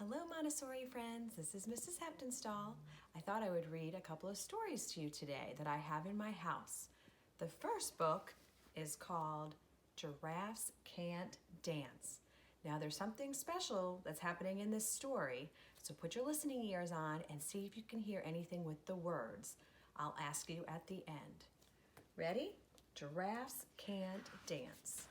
Hello Montessori friends, this is Mrs. Heptinstall. I thought I would read a couple of stories to you today that I have in my house. The first book is called Giraffes Can't Dance. Now there's something special that's happening in this story, so put your listening ears on and see if you can hear anything with the words. I'll ask you at the end. Ready? Giraffes Can't Dance.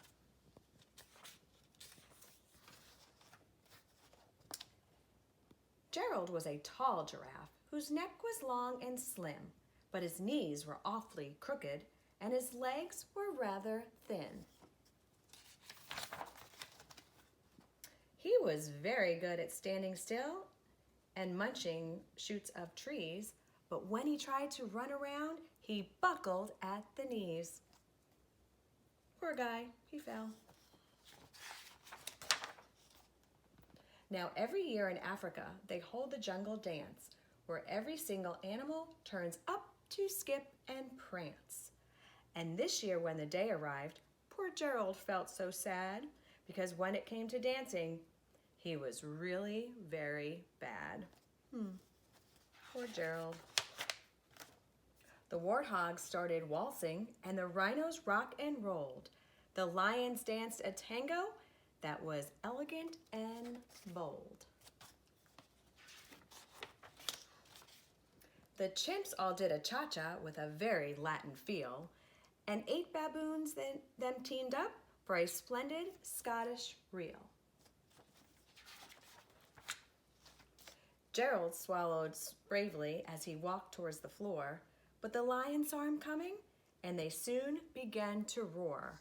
Gerald was a tall giraffe whose neck was long and slim, but his knees were awfully crooked and his legs were rather thin. He was very good at standing still and munching shoots of trees, but when he tried to run around, he buckled at the knees. Poor guy, he fell. Now, every year in Africa, they hold the jungle dance, where every single animal turns up to skip and prance. And this year, when the day arrived, poor Gerald felt so sad, because when it came to dancing, he was really very bad. Poor Gerald. The warthogs started waltzing, and the rhinos rock and rolled. The lions danced a tango that was elegant and bold. The chimps all did a cha-cha with a very Latin feel, and 8 baboons then teamed up for a splendid Scottish reel. Gerald swallowed bravely as he walked towards the floor, but the lions saw him coming, and they soon began to roar.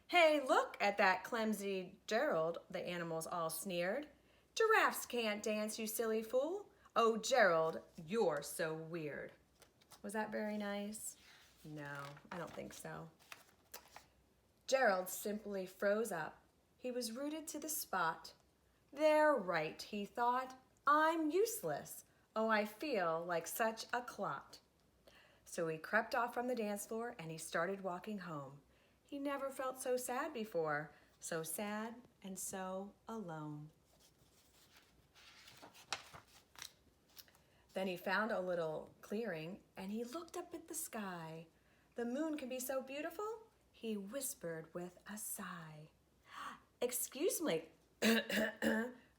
"Hey, look at that clumsy Gerald," the animals all sneered. "Giraffes can't dance, you silly fool. Oh, Gerald, you're so weird." Was that very nice? No, I don't think so. Gerald simply froze up. He was rooted to the spot. "They're right," he thought. "I'm useless. Oh, I feel like such a clot." So he crept off from the dance floor and he started walking home. He never felt so sad before, so sad and so alone. Then he found a little clearing and he looked up at the sky. "The moon can be so beautiful," he whispered with a sigh. "Excuse me,"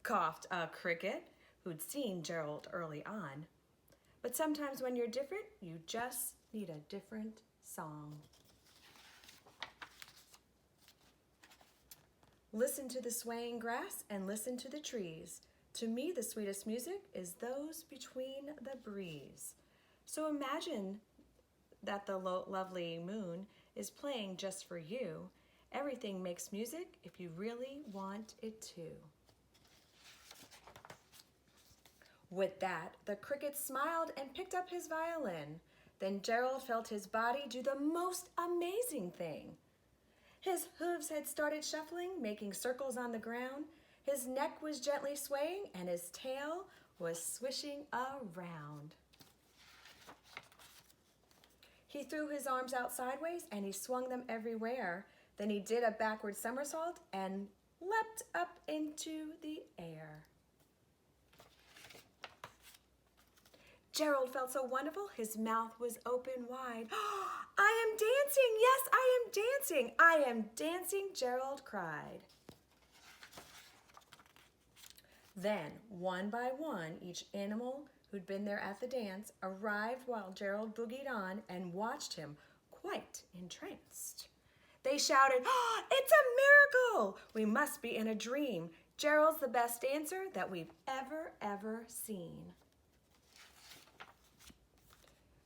coughed a cricket who'd seen Gerald early on. But sometimes when you're different, you just need a different song. Listen to the swaying grass and listen to the trees. To me, the sweetest music is those between the breeze. So imagine that the lovely moon is playing just for you. Everything makes music if you really want it to. With that, the cricket smiled and picked up his violin. Then Gerald felt his body do the most amazing thing. His hooves had started shuffling, making circles on the ground. His neck was gently swaying, and his tail was swishing around. He threw his arms out sideways, and he swung them everywhere. Then he did a backward somersault and leapt up into the air. Gerald felt so wonderful, his mouth was open wide. "I am dancing! Yes, I am dancing! I am dancing!" Gerald cried. Then, one by one, each animal who'd been there at the dance arrived while Gerald boogied on and watched him quite entranced. They shouted, "It's a miracle! We must be in a dream. Gerald's the best dancer that we've ever seen."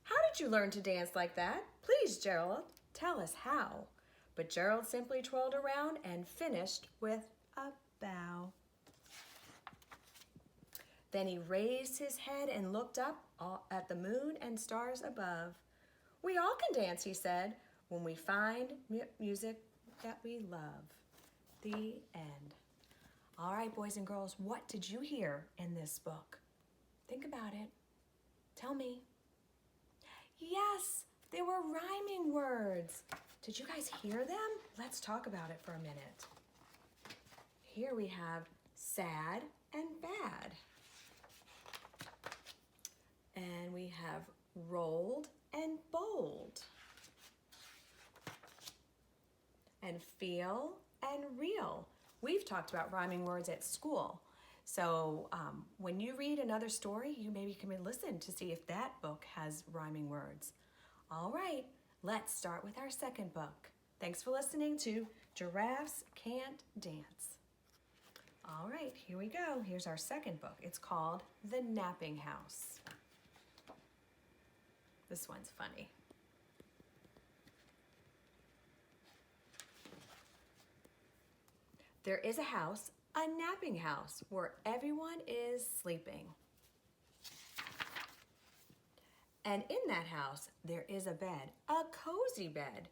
"How did you learn to dance like that? Please, Gerald, tell us how." But Gerald simply twirled around and finished with a bow. Then he raised his head and looked up at the moon and stars above. "We all can dance," he said, "when we find music that we love." The end. All right, boys and girls, what did you hear in this book? Think about it. Tell me. Yes, they were rhyming words. Did you guys hear them? Let's talk about it for a minute. Here we have sad and bad. And we have rolled and bold. And feel and real. We've talked about rhyming words at school. So when you read another story, you maybe can listen to see if that book has rhyming words. All right, let's start with our second book. Thanks for listening to Giraffes Can't Dance. All right, here we go. Here's our second book. It's called The Napping House. This one's funny. There is a house, a napping house, where everyone is sleeping. And in that house, there is a bed, a cozy bed,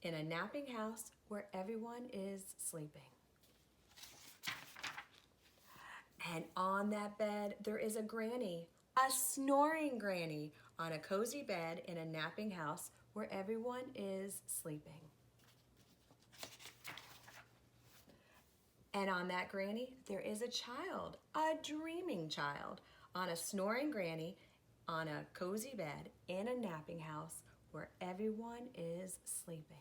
in a napping house where everyone is sleeping. And on that bed, there is a granny, a snoring granny, on a cozy bed in a napping house where everyone is sleeping. And on that granny, there is a child, a dreaming child, on a snoring granny, on a cozy bed in a napping house where everyone is sleeping.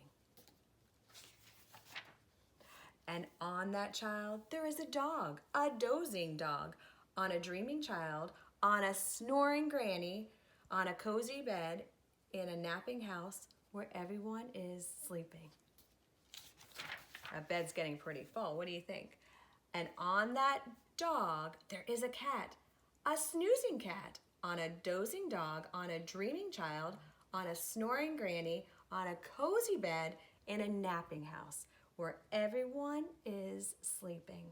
And on that child, there is a dog, a dozing dog, on a dreaming child, on a snoring granny, on a cozy bed in a napping house where everyone is sleeping. That bed's getting pretty full. What do you think? And on that dog, there is a cat, a snoozing cat, on a dozing dog, on a dreaming child, on a snoring granny, on a cozy bed in a napping house where everyone is sleeping.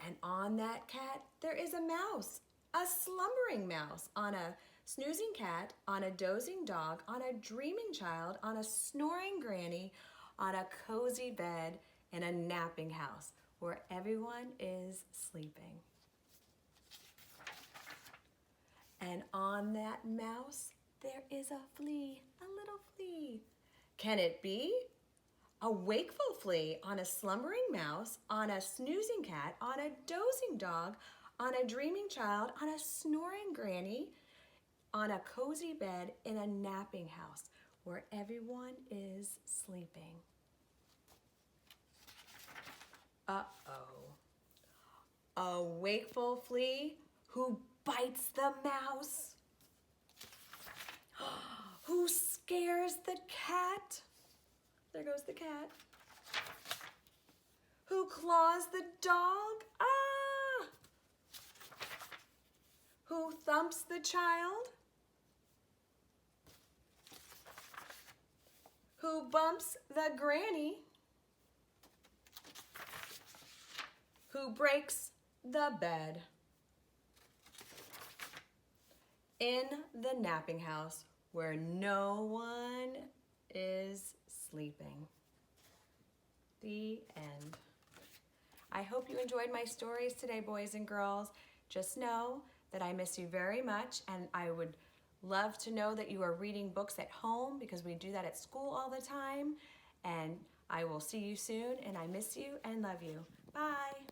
And on that cat, there is a mouse, a slumbering mouse, on a snoozing cat, on a dozing dog, on a dreaming child, on a snoring granny, on a cozy bed in a napping house where everyone is sleeping. And on that mouse, there is a flea, a little flea. Can it be? A wakeful flea on a slumbering mouse, on a snoozing cat, on a dozing dog, on a dreaming child, on a snoring granny, on a cozy bed in a napping house where everyone is sleeping. Uh-oh. A wakeful flea who bites the mouse, who scares the cat. There goes the cat. Who claws the dog. Ah! Who thumps the child. Who bumps the granny. Who breaks the bed. In the napping house where no one is sleeping. The end. I hope you enjoyed my stories today, boys and girls. Just know that I miss you very much, and I would love to know that you are reading books at home because we do that at school all the time. And I will see you soon, and I miss you and love you. Bye.